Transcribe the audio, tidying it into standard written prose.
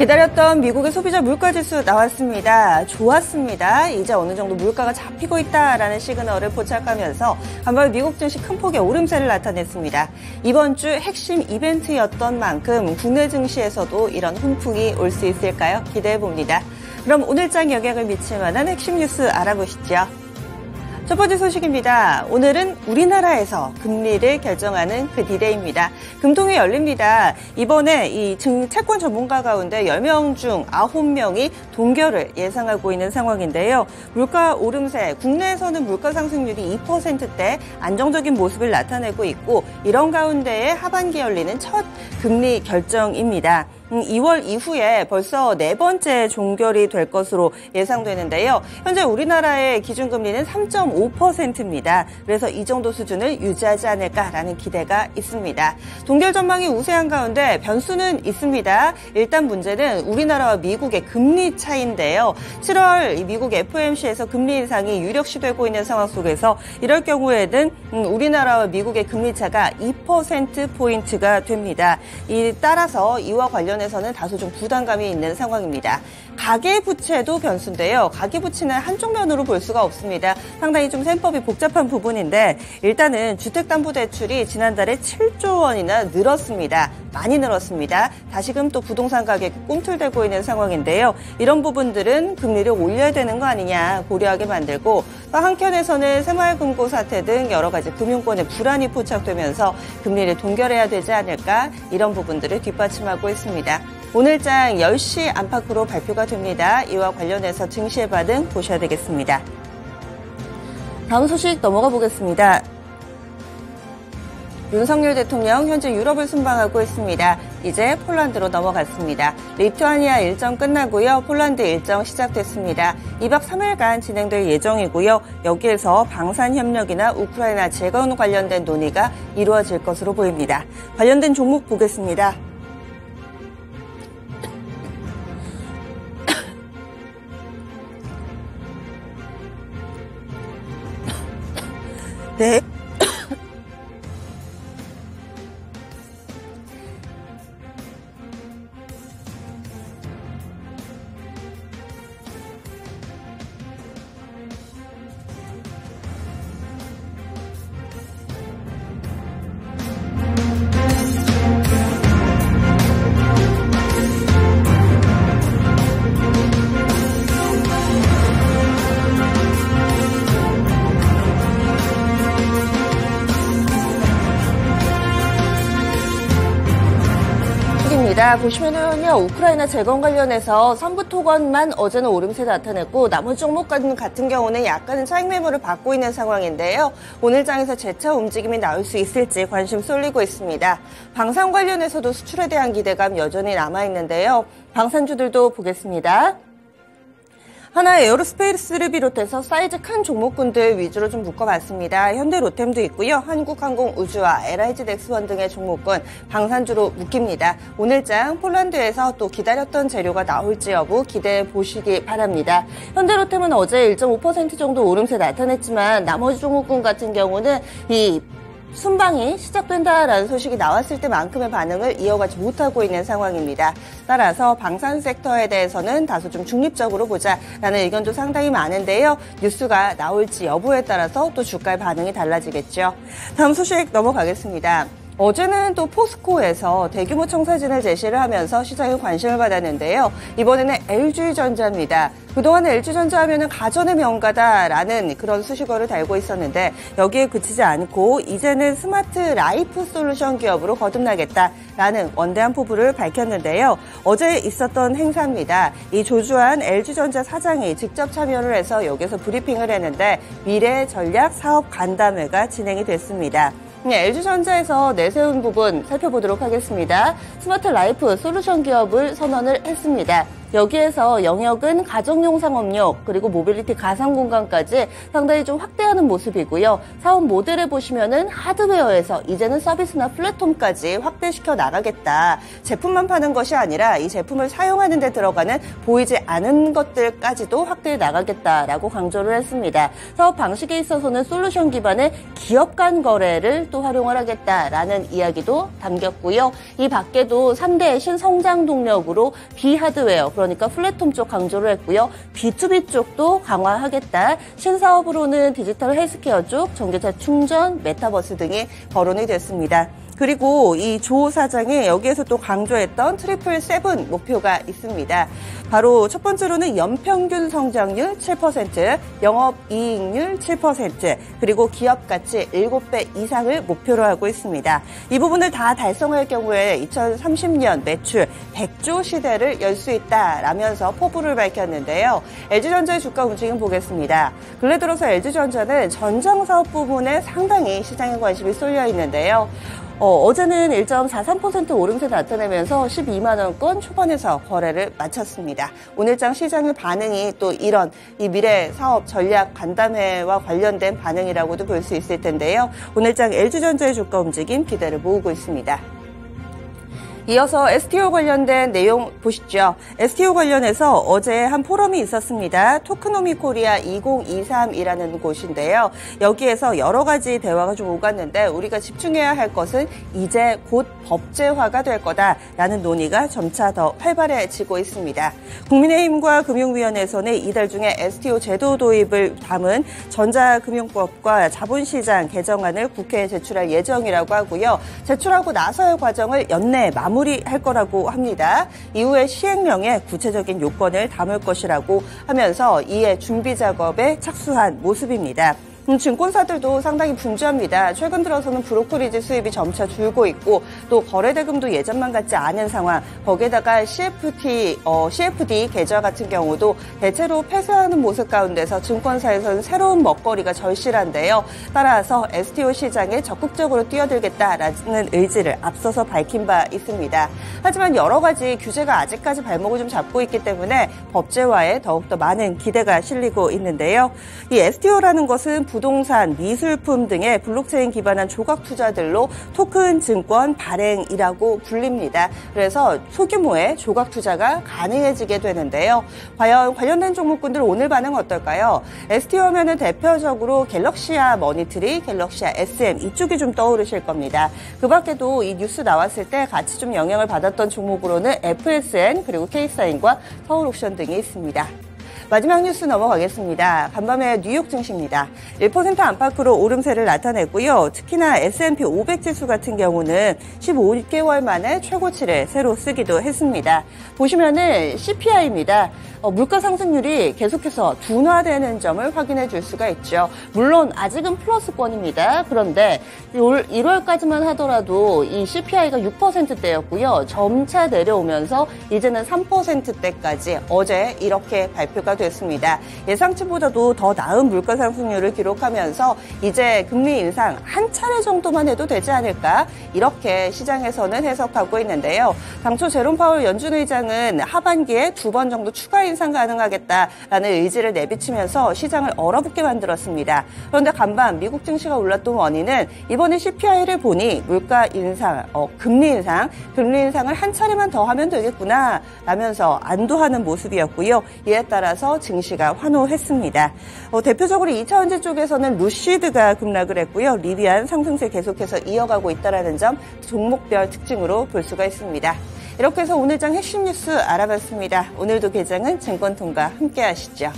기다렸던 미국의 소비자 물가지수 나왔습니다. 좋았습니다. 이제 어느 정도 물가가 잡히고 있다라는 시그널을 포착하면서 한번 미국 증시 큰 폭의 오름세를 나타냈습니다. 이번 주 핵심 이벤트였던 만큼 국내 증시에서도 이런 훈풍이 올 수 있을까요? 기대해봅니다. 그럼 오늘장 영향을 미칠 만한 핵심 뉴스 알아보시죠. 첫 번째 소식입니다. 오늘은 우리나라에서 금리를 결정하는 그 디데이입니다. 금통위 열립니다. 이번에 이 채권 전문가 가운데 10명 중 9명이 동결을 예상하고 있는 상황인데요. 물가 오름세, 국내에서는 물가 상승률이 2%대 안정적인 모습을 나타내고 있고 이런 가운데에 하반기 열리는 첫 금리 결정입니다. 2월 이후에 벌써 4번째 종결이 될 것으로 예상되는데요. 현재 우리나라의 기준금리는 3.5%입니다. 그래서 이 정도 수준을 유지하지 않을까라는 기대가 있습니다. 동결 전망이 우세한 가운데 변수는 있습니다. 일단 문제는 우리나라와 미국의 금리 차이인데요. 7월 미국 FOMC에서 금리 인상이 유력시되고 있는 상황 속에서 이럴 경우에는 우리나라와 미국의 금리 차가 2%포인트가 됩니다. 따라서 이와 관련해서는 다소 좀 부담감이 있는 상황입니다. 가계부채도 변수인데요. 가계부채는 한쪽 면으로 볼 수가 없습니다. 상당히 좀 셈법이 복잡한 부분인데 일단은 주택담보대출이 지난달에 7조 원이나 늘었습니다. 많이 늘었습니다. 다시금 또 부동산 가격이 꿈틀대고 있는 상황인데요. 이런 부분들은 금리를 올려야 되는 거 아니냐 고려하게 만들고 또 한켠에서는 새마을금고 사태 등 여러 가지 금융권의 불안이 포착되면서 금리를 동결해야 되지 않을까 이런 부분들을 뒷받침하고 있습니다. 오늘장 10시 안팎으로 발표가 됩니다. 이와 관련해서 증시의 반응 보셔야 되겠습니다. 다음 소식 넘어가 보겠습니다. 윤석열 대통령 현재 유럽을 순방하고 있습니다. 이제 폴란드로 넘어갔습니다. 리투아니아 일정 끝나고요. 폴란드 일정 시작됐습니다. 2박 3일간 진행될 예정이고요. 여기에서 방산협력이나 우크라이나 재건 관련된 논의가 이루어질 것으로 보입니다. 관련된 종목 보겠습니다. 네. 보시면은요, 우크라이나 재건 관련해서 삼부토건만 어제는 오름세 나타냈고 나머지 종목 같은 경우는 약간은 차익 매물을 받고 있는 상황인데요. 오늘 장에서 재차 움직임이 나올 수 있을지 관심 쏠리고 있습니다. 방산 관련해서도 수출에 대한 기대감 여전히 남아있는데요. 방산주들도 보겠습니다. 하나 에어로스페이스를 비롯해서 사이즈 큰 종목군들 위주로 좀 묶어봤습니다. 현대로템도 있고요. 한국항공우주와 LIG 넥스원 등의 종목군 방산주로 묶입니다. 오늘장 폴란드에서 또 기다렸던 재료가 나올지 여부 기대해 보시기 바랍니다. 현대로템은 어제 1.5% 정도 오름세 나타냈지만 나머지 종목군 같은 경우는 이 순방이 시작된다라는 소식이 나왔을 때만큼의 반응을 이어가지 못하고 있는 상황입니다. 따라서 방산 섹터에 대해서는 다소 좀 중립적으로 보자라는 의견도 상당히 많은데요. 뉴스가 나올지 여부에 따라서 또 주가의 반응이 달라지겠죠. 다음 소식 넘어가겠습니다. 어제는 또 포스코에서 대규모 청사진을 제시를 하면서 시장의 관심을 받았는데요. 이번에는 LG전자입니다. 그동안 LG전자 하면은 가전의 명가다라는 그런 수식어를 달고 있었는데 여기에 그치지 않고 이제는 스마트 라이프 솔루션 기업으로 거듭나겠다라는 원대한 포부를 밝혔는데요. 어제 있었던 행사입니다. 이 조주환 LG전자 사장이 직접 참여를 해서 여기서 브리핑을 했는데 미래 전략 사업 간담회가 진행이 됐습니다. LG전자에서 내세운 부분 살펴보도록 하겠습니다. 스마트 라이프 솔루션 기업을 선언을 했습니다. 여기에서 영역은 가정용 상업용 그리고 모빌리티 가상 공간까지 상당히 좀 확대하는 모습이고요. 사업 모델에 보시면은 하드웨어에서 이제는 서비스나 플랫폼까지 확대시켜 나가겠다. 제품만 파는 것이 아니라 이 제품을 사용하는 데 들어가는 보이지 않은 것들까지도 확대해 나가겠다라고 강조를 했습니다. 사업 방식에 있어서는 솔루션 기반의 기업 간 거래를 또 활용을 하겠다라는 이야기도 담겼고요. 이 밖에도 3대 신성장 동력으로 비하드웨어 그러니까 플랫폼 쪽 강조를 했고요. B2B 쪽도 강화하겠다. 신사업으로는 디지털 헬스케어 쪽, 전기차 충전, 메타버스 등이 거론이 됐습니다. 그리고 이 조 사장이 여기에서 또 강조했던 777 목표가 있습니다. 바로 첫 번째로는 연평균 성장률 7%, 영업이익률 7%, 그리고 기업 가치 7배 이상을 목표로 하고 있습니다. 이 부분을 다 달성할 경우에 2030년 매출 100조 시대를 열 수 있다라면서 포부를 밝혔는데요. LG전자의 주가 움직임 보겠습니다. 근래 들어서 LG전자는 전장사업 부분에 상당히 시장에 관심이 쏠려 있는데요. 어제는 1.43% 오름세 나타내면서 12만 원권 초반에서 거래를 마쳤습니다. 오늘장 시장의 반응이 또 이런 이 미래 사업 전략 간담회와 관련된 반응이라고도 볼 수 있을 텐데요. 오늘장 LG전자의 주가 움직임 기대를 모으고 있습니다. 이어서 STO 관련된 내용 보시죠. STO 관련해서 어제 한 포럼이 있었습니다. 토크노미 코리아 2023이라는 곳인데요. 여기에서 여러 가지 대화가 좀 오갔는데 우리가 집중해야 할 것은 이제 곧 법제화가 될 거다라는 논의가 점차 더 활발해지고 있습니다. 국민의힘과 금융위원회에서는 이달 중에 STO 제도 도입을 담은 전자금융법과 자본시장 개정안을 국회에 제출할 예정이라고 하고요. 제출하고 나서의 과정을 연내 마무리할 거라고 합니다. 이후에 시행령에 구체적인 요건을 담을 것이라고 하면서 이에 준비 작업에 착수한 모습입니다. 증권사들도 상당히 분주합니다. 최근 들어서는 브로커리지 수입이 점차 줄고 있고 또 거래대금도 예전만 같지 않은 상황. 거기에다가 CFD 계좌 같은 경우도 대체로 폐쇄하는 모습 가운데서 증권사에서는 새로운 먹거리가 절실한데요. 따라서 STO 시장에 적극적으로 뛰어들겠다라는 의지를 앞서서 밝힌 바 있습니다. 하지만 여러 가지 규제가 아직까지 발목을 좀 잡고 있기 때문에 법제화에 더욱더 많은 기대가 실리고 있는데요. 이 STO라는 것은 부동산, 미술품 등의 블록체인 기반한 조각 투자들로 토큰 증권 발행이라고 불립니다. 그래서 소규모의 조각 투자가 가능해지게 되는데요. 과연 관련된 종목군들 오늘 반응 어떨까요? STO 하면은 대표적으로 갤럭시아 머니트리, 갤럭시아 SM 이쪽이 좀 떠오르실 겁니다. 그 밖에도 이 뉴스 나왔을 때 같이 좀 영향을 받았던 종목으로는 FSN 그리고 K사인과 서울옥션 등이 있습니다. 마지막 뉴스 넘어가겠습니다. 간밤에 뉴욕 증시입니다. 1% 안팎으로 오름세를 나타냈고요. 특히나 S&P 500 지수 같은 경우는 15개월 만에 최고치를 새로 쓰기도 했습니다. 보시면은 CPI입니다. 물가 상승률이 계속해서 둔화되는 점을 확인해 줄 수가 있죠. 물론 아직은 플러스권입니다. 그런데 올 1월까지만 하더라도 이 CPI가 6%대였고요. 점차 내려오면서 이제는 3%대까지 어제 이렇게 발표가 됐습니다. 예상치보다도 더 나은 물가 상승률을 기록하면서 이제 금리 인상 한 차례 정도만 해도 되지 않을까 이렇게 시장에서는 해석하고 있는데요. 당초 제롬 파월 연준 의장은 하반기에 2번 정도 추가 인상 가능하겠다라는 의지를 내비치면서 시장을 얼어붙게 만들었습니다. 그런데 간밤 미국 증시가 올랐던 원인은 이번에 CPI를 보니 물가 인상, 금리 인상을 한 차례만 더 하면 되겠구나 라면서 안도하는 모습이었고요. 이에 따라서 증시가 환호했습니다. 대표적으로 2차전지 쪽에서는 루시드가 급락을 했고요. 리비안 상승세 계속해서 이어가고 있다는 점 종목별 특징으로 볼 수가 있습니다. 이렇게 해서 오늘장 핵심 뉴스 알아봤습니다. 오늘도 개장은 증권통과 함께 하시죠.